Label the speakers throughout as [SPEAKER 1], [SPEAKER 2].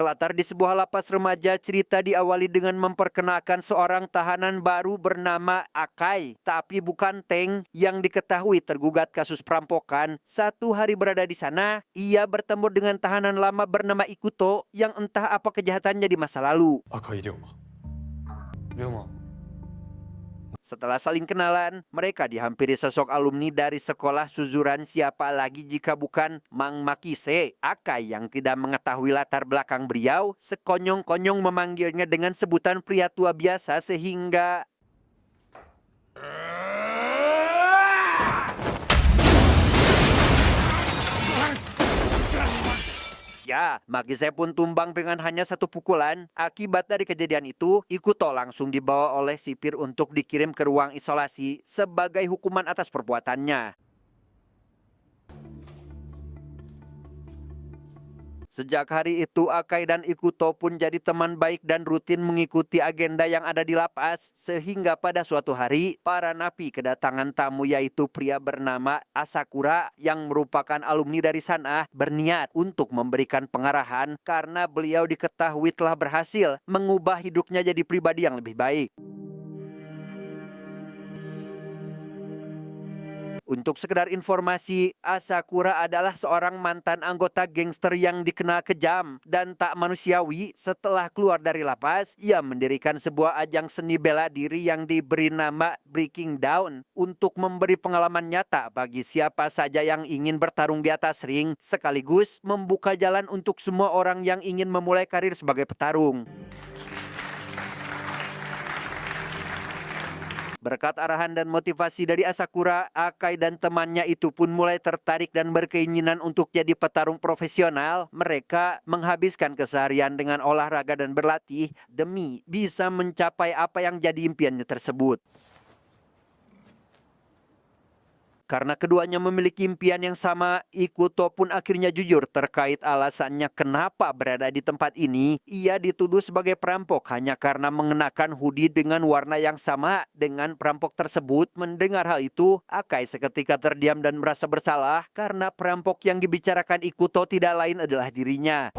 [SPEAKER 1] Berlatar di sebuah lapas remaja, cerita diawali dengan memperkenalkan seorang tahanan baru bernama Akai. Tapi bukan Teng yang diketahui tergugat kasus perampokan. Satu hari berada di sana, ia bertemu dengan tahanan lama bernama Ikuto yang entah apa kejahatannya di masa lalu.
[SPEAKER 2] 赤井龍馬龍馬
[SPEAKER 1] Setelah saling kenalan, mereka dihampiri sosok alumni dari sekolah Suzuran, siapa lagi jika bukan Mang Makise. Akai yang tidak mengetahui latar belakang beliau, sekonyong-konyong memanggilnya dengan sebutan pria tua biasa sehingga ya, Makise pun tumbang dengan hanya satu pukulan. Akibat dari kejadian itu, Ikuto langsung dibawa oleh sipir untuk dikirim ke ruang isolasi sebagai hukuman atas perbuatannya. Sejak hari itu, Akai dan Ikuto pun jadi teman baik dan rutin mengikuti agenda yang ada di lapas. Sehingga pada suatu hari, para napi kedatangan tamu yaitu pria bernama Asakura yang merupakan alumni dari sana berniat untuk memberikan pengarahan karena beliau diketahui telah berhasil mengubah hidupnya jadi pribadi yang lebih baik. Untuk sekedar informasi, Asakura adalah seorang mantan anggota gangster yang dikenal kejam dan tak manusiawi. Setelah keluar dari lapas, ia mendirikan sebuah ajang seni bela diri yang diberi nama Breaking Down untuk memberi pengalaman nyata bagi siapa saja yang ingin bertarung di atas ring, sekaligus membuka jalan untuk semua orang yang ingin memulai karir sebagai petarung. Berkat arahan dan motivasi dari Asakura, Akai dan temannya itu pun mulai tertarik dan berkeinginan untuk jadi petarung profesional. Mereka menghabiskan keseharian dengan olahraga dan berlatih demi bisa mencapai apa yang jadi impiannya tersebut. Karena keduanya memiliki impian yang sama, Ikuto pun akhirnya jujur terkait alasannya kenapa berada di tempat ini. Ia dituduh sebagai perampok hanya karena mengenakan hoodie dengan warna yang sama dengan perampok tersebut. Mendengar hal itu, Akai seketika terdiam dan merasa bersalah karena perampok yang dibicarakan Ikuto tidak lain adalah dirinya.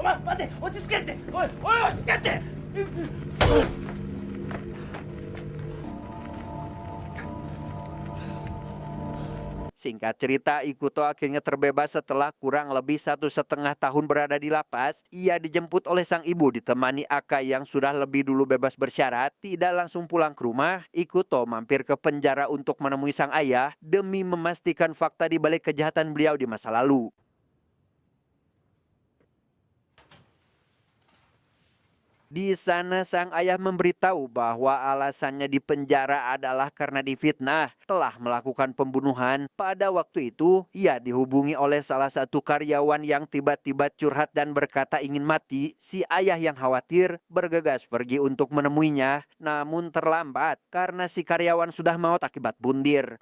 [SPEAKER 1] Singkat cerita, Ikuto akhirnya terbebas setelah kurang lebih 1,5 tahun berada di lapas. Ia dijemput oleh sang ibu ditemani Akai yang sudah lebih dulu bebas bersyarat. Tidak langsung pulang ke rumah, Ikuto mampir ke penjara untuk menemui sang ayah demi memastikan fakta di balik kejahatan beliau di masa lalu. Di sana sang ayah memberitahu bahwa alasannya di penjara adalah karena difitnah telah melakukan pembunuhan. Pada waktu itu, ia dihubungi oleh salah satu karyawan yang tiba-tiba curhat dan berkata ingin mati. Si ayah yang khawatir bergegas pergi untuk menemuinya, namun terlambat karena si karyawan sudah maut akibat bundir.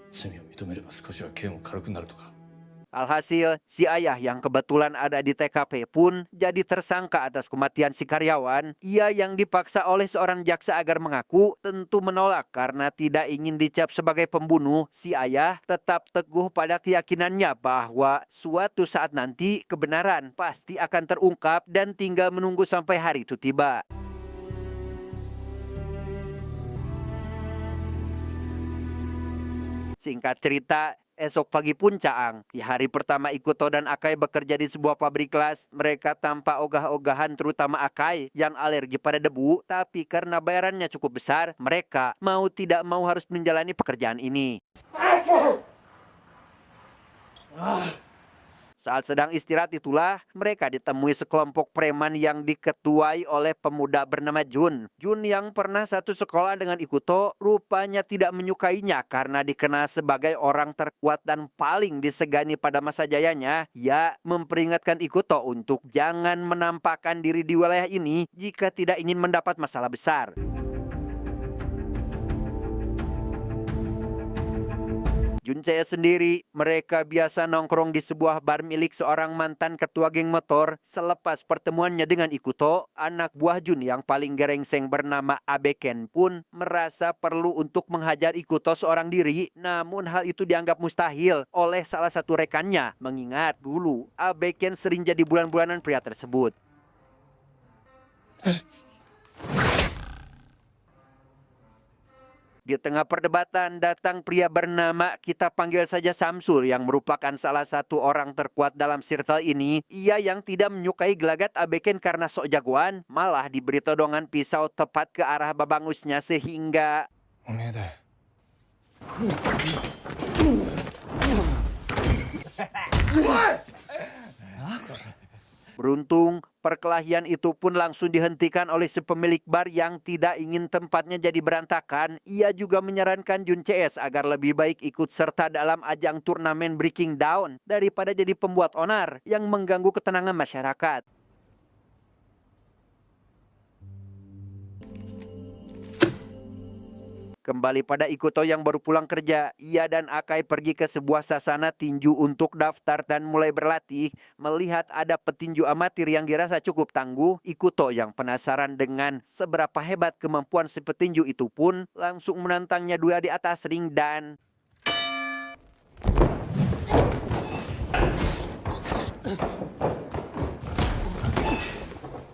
[SPEAKER 1] Alhasil, si ayah yang kebetulan ada di TKP pun jadi tersangka atas kematian si karyawan. Ia yang dipaksa oleh seorang jaksa agar mengaku tentu menolak karena tidak ingin dicap sebagai pembunuh. Si ayah tetap teguh pada keyakinannya bahwa suatu saat nanti kebenaran pasti akan terungkap dan tinggal menunggu sampai hari itu tiba. Singkat cerita, esok pagi pun Caang. Di hari pertama Ikuto dan Akai bekerja di sebuah pabrik las. Mereka tampak ogah-ogahan, terutama Akai yang alergi pada debu. Tapi karena bayarannya cukup besar, mereka mau tidak mau harus menjalani pekerjaan ini. Saat sedang istirahat itulah mereka ditemui sekelompok preman yang diketuai oleh pemuda bernama Jun. Jun yang pernah satu sekolah dengan Ikuto rupanya tidak menyukainya karena dikenal sebagai orang terkuat dan paling disegani pada masa jayanya. Ia memperingatkan Ikuto untuk jangan menampakkan diri di wilayah ini jika tidak ingin mendapat masalah besar. Juncaya sendiri, mereka biasa nongkrong di sebuah bar milik seorang mantan ketua geng motor. Selepas pertemuannya dengan Ikuto, anak buah Jun yang paling gerengseng bernama Abeken pun merasa perlu untuk menghajar Ikuto seorang diri. Namun hal itu dianggap mustahil oleh salah satu rekannya, mengingat dulu Abeken sering jadi bulan-bulanan pria tersebut. Di tengah perdebatan datang pria bernama kita panggil saja Samsul yang merupakan salah satu orang terkuat dalam circle ini. Ia yang tidak menyukai gelagat Abeken karena sok jagoan, malah diberi todongan pisau tepat ke arah babangusnya sehingga
[SPEAKER 2] おめえだよ。
[SPEAKER 1] beruntung perkelahian itu pun langsung dihentikan oleh si pemilik bar yang tidak ingin tempatnya jadi berantakan. Ia juga menyarankan Jun CS agar lebih baik ikut serta dalam ajang turnamen Breaking Down daripada jadi pembuat onar yang mengganggu ketenangan masyarakat. Kembali pada Ikuto yang baru pulang kerja, ia dan Akai pergi ke sebuah sasana tinju untuk daftar dan mulai berlatih. Melihat ada petinju amatir yang dirasa cukup tangguh, Ikuto yang penasaran dengan seberapa hebat kemampuan si petinju itu pun langsung menantangnya dua di atas ring dan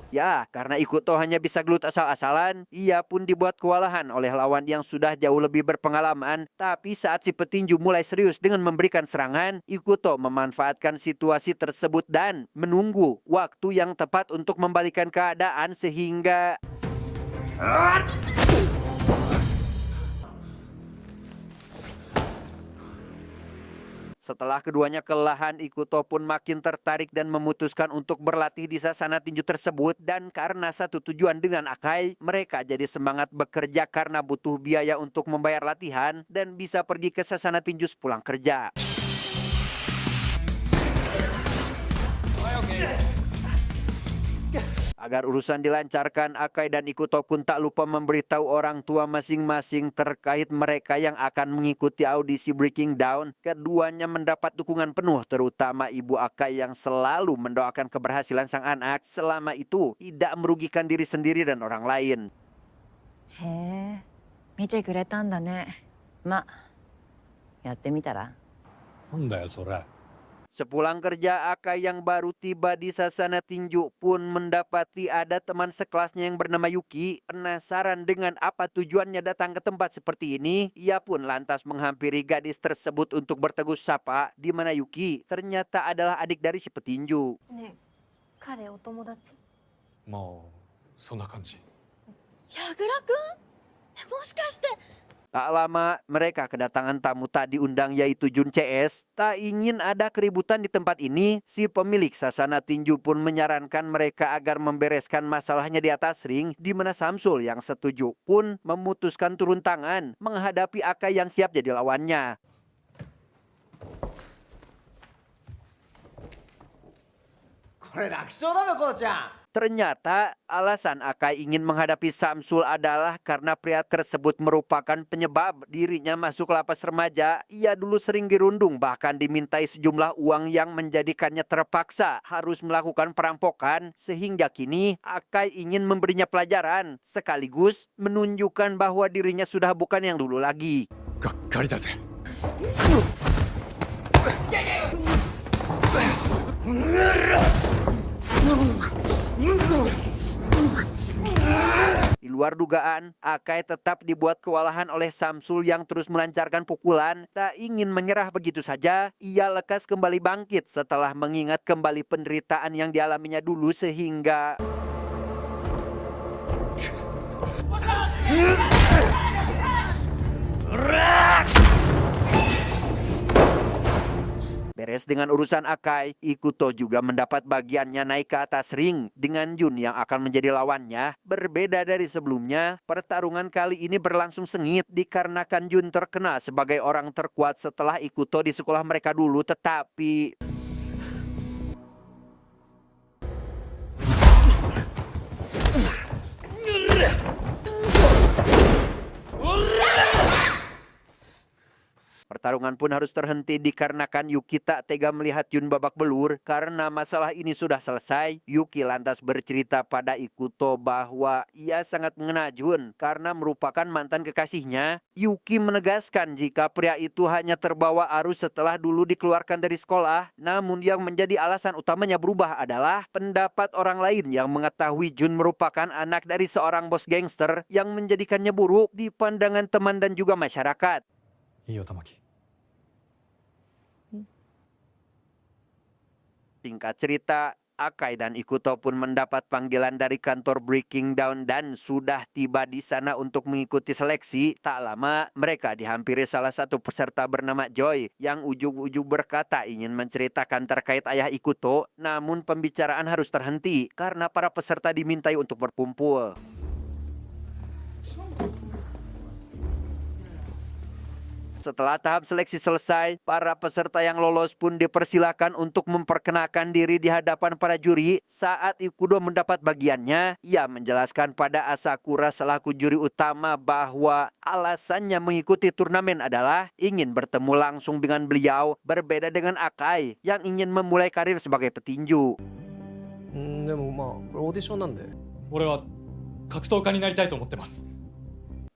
[SPEAKER 1] ya, karena Ikuto hanya bisa gelut asal-asalan, ia pun dibuat kewalahan oleh lawan yang sudah jauh lebih berpengalaman. Tapi saat si petinju mulai serius dengan memberikan serangan, Ikuto memanfaatkan situasi tersebut dan menunggu waktu yang tepat untuk membalikan keadaan sehingga setelah keduanya kelelahan, Ikuto pun makin tertarik dan memutuskan untuk berlatih di sasana tinju tersebut. Dan karena satu tujuan dengan Akai, mereka jadi semangat bekerja karena butuh biaya untuk membayar latihan dan bisa pergi ke sasana tinju sepulang kerja. Agar urusan dilancarkan, Akai dan Ikuto pun tak lupa memberitahu orang tua masing-masing terkait mereka yang akan mengikuti audisi Breaking Down. Keduanya mendapat dukungan penuh, terutama ibu Akai yang selalu mendoakan keberhasilan sang anak selama itu tidak merugikan diri sendiri dan orang lain.
[SPEAKER 3] へえ、見てくれたんだね。ま、やってみたら？
[SPEAKER 2] なんだよそれ。
[SPEAKER 1] Sepulang kerja, Akai yang baru tiba di sasana tinju pun mendapati ada teman sekelasnya yang bernama Yuki. Penasaran dengan apa tujuannya datang ke tempat seperti ini, ia pun lantas menghampiri gadis tersebut untuk bertegur sapa, di mana Yuki ternyata adalah adik dari si petinju.
[SPEAKER 4] ねえ、彼お友達？
[SPEAKER 2] まあそんな感じ。
[SPEAKER 4] 矢倉くん？もしかして？
[SPEAKER 1] Tak lama mereka kedatangan tamu tak diundang yaitu Jun CS. Tak ingin ada keributan di tempat ini, si pemilik sasana tinju pun menyarankan mereka agar membereskan masalahnya di atas ring, di mana Samsul yang setuju pun memutuskan turun tangan menghadapi Akai yang siap jadi lawannya. Ternyata alasan Akai ingin menghadapi Samsul adalah karena pria tersebut merupakan penyebab dirinya masuk lapas remaja. Ia dulu sering dirundung, bahkan dimintai sejumlah uang yang menjadikannya terpaksa harus melakukan perampokan. Sehingga kini Akai ingin memberinya pelajaran, sekaligus menunjukkan bahwa dirinya sudah bukan yang dulu lagi.
[SPEAKER 2] がっかりだぜ。
[SPEAKER 1] Di luar dugaan, Akai tetap dibuat kewalahan oleh Samsul yang terus melancarkan pukulan. Tak ingin menyerah begitu saja, ia lekas kembali bangkit setelah mengingat kembali penderitaan yang dialaminya dulu sehingga beres dengan urusan Akai, Ikuto juga mendapat bagiannya naik ke atas ring dengan Jun yang akan menjadi lawannya. Berbeda dari sebelumnya, pertarungan kali ini berlangsung sengit dikarenakan Jun terkenal sebagai orang terkuat setelah Ikuto di sekolah mereka dulu, tetapi Pertarungan pun harus terhenti dikarenakan Yuki tak tega melihat Jun babak belur. Karena masalah ini sudah selesai, Yuki lantas bercerita pada Ikuto bahwa ia sangat mengena Jun karena merupakan mantan kekasihnya. Yuki menegaskan jika pria itu hanya terbawa arus setelah dulu dikeluarkan dari sekolah. Namun yang menjadi alasan utamanya berubah adalah pendapat orang lain yang mengetahui Jun merupakan anak dari seorang bos gangster yang menjadikannya buruk di pandangan teman dan juga masyarakat.
[SPEAKER 2] いいよ玉木。
[SPEAKER 1] Singkat cerita, Akai dan Ikuto pun mendapat panggilan dari kantor Breaking Down dan sudah tiba di sana untuk mengikuti seleksi. Tak lama, mereka dihampiri salah satu peserta bernama Joy yang ujug-ujug berkata ingin menceritakan terkait ayah Ikuto, namun pembicaraan harus terhenti karena para peserta dimintai untuk berkumpul. Setelah tahap seleksi selesai, para peserta yang lolos pun dipersilakan untuk memperkenalkan diri di hadapan para juri. Saat Ikuto mendapat bagiannya, ia menjelaskan pada Asakura selaku juri utama bahwa alasannya mengikuti turnamen adalah ingin bertemu langsung dengan beliau, berbeda dengan Akai yang ingin memulai karir sebagai petinju.
[SPEAKER 5] でもまあこれオーディションなんで。
[SPEAKER 2] 俺は格闘家になりたいと思ってます。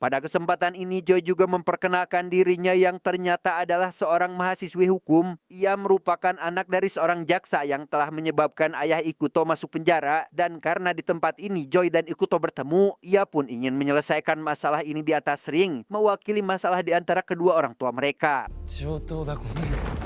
[SPEAKER 1] Pada kesempatan ini, Joy juga memperkenalkan dirinya yang ternyata adalah seorang mahasiswi hukum. Ia merupakan anak dari seorang jaksa yang telah menyebabkan ayah Ikuto masuk penjara. Dan karena di tempat ini Joy dan Ikuto bertemu, ia pun ingin menyelesaikan masalah ini di atas ring, mewakili masalah di antara kedua orang tua mereka.
[SPEAKER 2] 上等だこの。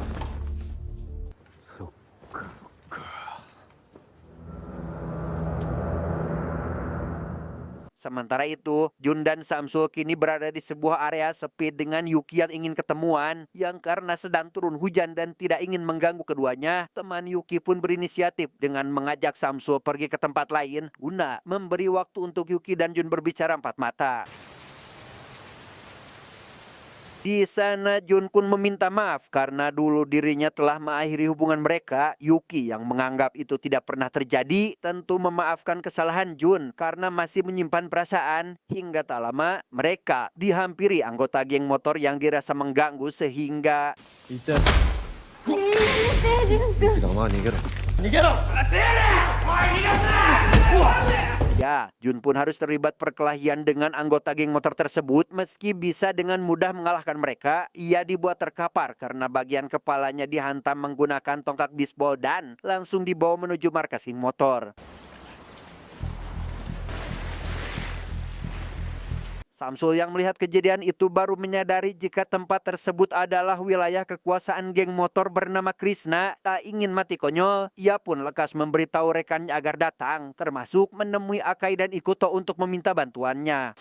[SPEAKER 1] Sementara itu, Jun dan Samsul kini berada di sebuah area sepi dengan Yuki yang ingin ketemuan. Yang karena sedang turun hujan dan tidak ingin mengganggu keduanya, teman Yuki pun berinisiatif dengan mengajak Samsul pergi ke tempat lain guna memberi waktu untuk Yuki dan Jun berbicara empat mata. Di sana Jun pun meminta maaf karena dulu dirinya telah mengakhiri hubungan mereka. Yuki yang menganggap itu tidak pernah terjadi tentu memaafkan kesalahan Jun karena masih menyimpan perasaan. Hingga tak lama mereka dihampiri anggota geng motor yang dirasa mengganggu sehingga
[SPEAKER 5] いて。
[SPEAKER 4] 先生ジュン君
[SPEAKER 5] 違うまあ逃げろ。
[SPEAKER 1] ya, Jun pun harus terlibat perkelahian dengan anggota geng motor tersebut. Meski bisa dengan mudah mengalahkan mereka, ia dibuat terkapar karena bagian kepalanya dihantam menggunakan tongkat bisbol dan langsung dibawa menuju markas geng motor. Samsul yang melihat kejadian itu baru menyadari jika tempat tersebut adalah wilayah kekuasaan geng motor bernama Krishna. Tak ingin mati konyol, ia pun lekas memberitahu rekannya agar datang, termasuk menemui Akai dan Ikuto untuk meminta bantuannya.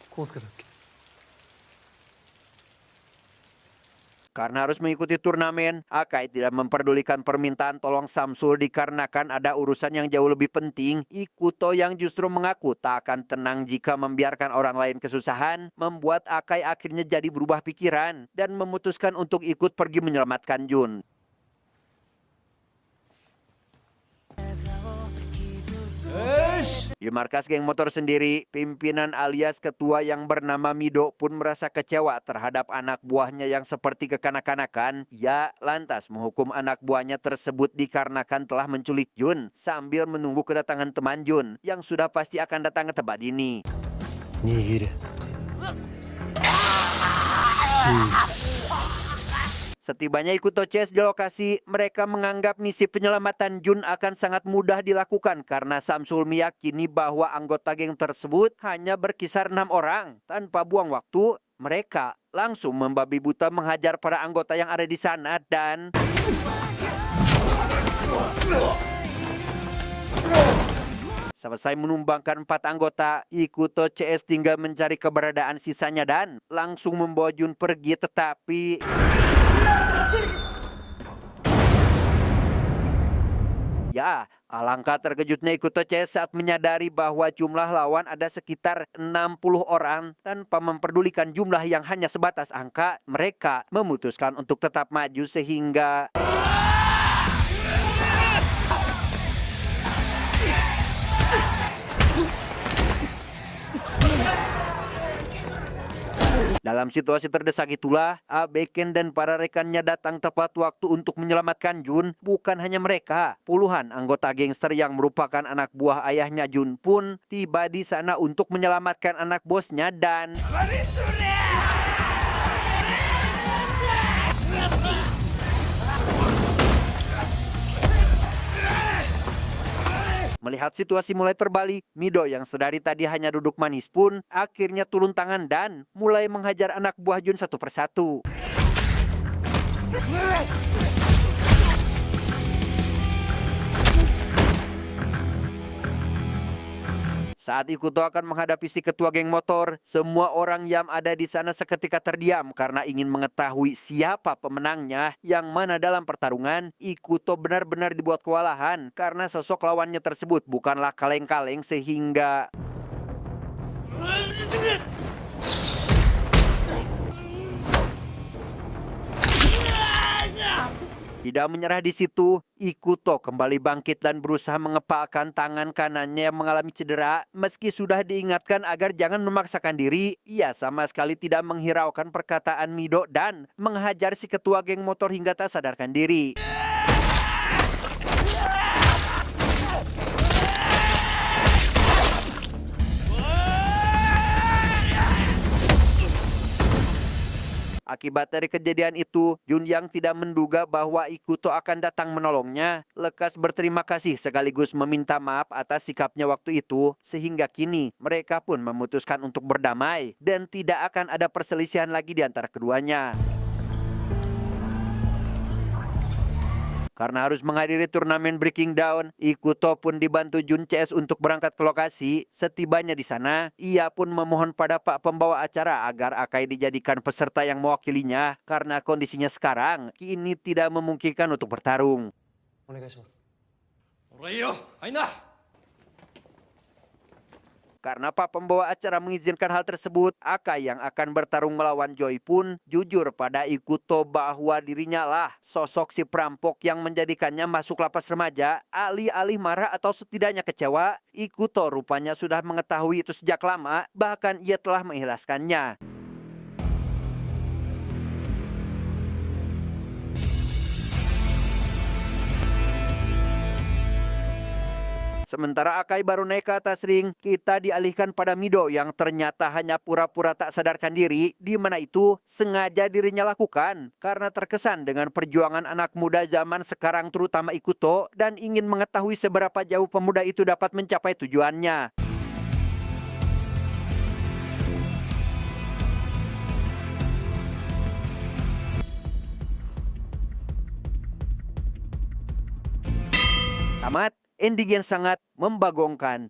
[SPEAKER 2] コウスケだっけ。
[SPEAKER 1] Karena harus mengikuti turnamen, Akai tidak memperdulikan permintaan tolong Samsul dikarenakan ada urusan yang jauh lebih penting. Ikuto yang justru mengaku tak akan tenang jika membiarkan orang lain kesusahan, membuat Akai akhirnya jadi berubah pikiran dan memutuskan untuk ikut pergi menyelamatkan Jun. Di markas geng motor sendiri, pimpinan alias ketua yang bernama Mido pun merasa kecewa terhadap anak buahnya yang seperti kekanak-kanakan. Ia lantas menghukum anak buahnya tersebut dikarenakan telah menculik Jun sambil menunggu kedatangan teman Jun yang sudah pasti akan datang ke tempat ini.
[SPEAKER 5] 握れ。
[SPEAKER 1] Setibanya Ikuto Chase di lokasi, mereka menganggap misi penyelamatan Jun akan sangat mudah dilakukan karena Samsul meyakini bahwa anggota geng tersebut hanya berkisar 6 orang. Tanpa buang waktu, mereka langsung membabi buta menghajar para anggota yang ada di sana dan... Selesai menumbangkan 4 anggota, Ikuto CS tinggal mencari keberadaan sisanya dan langsung membawa Jun pergi, tetapi... Ya, alangkah terkejutnya Ikuto CS saat menyadari bahwa jumlah lawan ada sekitar 60 orang. Tanpa memperdulikan jumlah yang hanya sebatas angka, mereka memutuskan untuk tetap maju sehingga... Dalam situasi terdesak itulah, Abe Ken dan para rekannya datang tepat waktu untuk menyelamatkan Jun. Bukan hanya mereka, puluhan anggota gangster yang merupakan anak buah ayahnya Jun pun tiba di sana untuk menyelamatkan anak bosnya dan melihat situasi mulai terbalik, Mido yang sedari tadi hanya duduk manis pun akhirnya turun tangan dan mulai menghajar anak buah Jun satu persatu. Saat Ikuto akan menghadapi si ketua geng motor, semua orang yang ada di sana seketika terdiam karena ingin mengetahui siapa pemenangnya. Yang mana dalam pertarungan, Ikuto benar-benar dibuat kewalahan karena sosok lawannya tersebut bukanlah kaleng-kaleng sehingga tidak menyerah di situ, Ikuto kembali bangkit dan berusaha mengepalkan tangan kanannya yang mengalami cedera. Meski sudah diingatkan agar jangan memaksakan diri, ia sama sekali tidak menghiraukan perkataan Mido dan menghajar si ketua geng motor hingga tak sadarkan diri. Akibat dari kejadian itu, Jun yang tidak menduga bahwa Ikuto akan datang menolongnya, lekas berterima kasih sekaligus meminta maaf atas sikapnya waktu itu, sehingga kini mereka pun memutuskan untuk berdamai dan tidak akan ada perselisihan lagi di antara keduanya. Karena harus menghadiri turnamen Breaking Down, Ikuto pun dibantu Jun CS untuk berangkat ke lokasi. Setibanya di sana, ia pun memohon pada Pak pembawa acara agar Akai dijadikan peserta yang mewakilinya karena kondisinya sekarang kini tidak memungkinkan untuk bertarung.
[SPEAKER 2] お願いします。俺いいよ、入んな。
[SPEAKER 1] Karena Pak pembawa acara mengizinkan hal tersebut, Akai yang akan bertarung melawan Joy pun jujur pada Ikuto bahwa dirinya lah sosok si perampok yang menjadikannya masuk lapas remaja. Alih-alih marah atau setidaknya kecewa, Ikuto rupanya sudah mengetahui itu sejak lama, bahkan ia telah mengikhlaskannya. Sementara Akai baru naik ke atas ring, kita dialihkan pada Mido yang ternyata hanya pura-pura tak sadarkan diri, di mana itu sengaja dirinya lakukan karena terkesan dengan perjuangan anak muda zaman sekarang terutama Ikuto dan ingin mengetahui seberapa jauh pemuda itu dapat mencapai tujuannya. Tamat. Ending yang sangat membagongkan.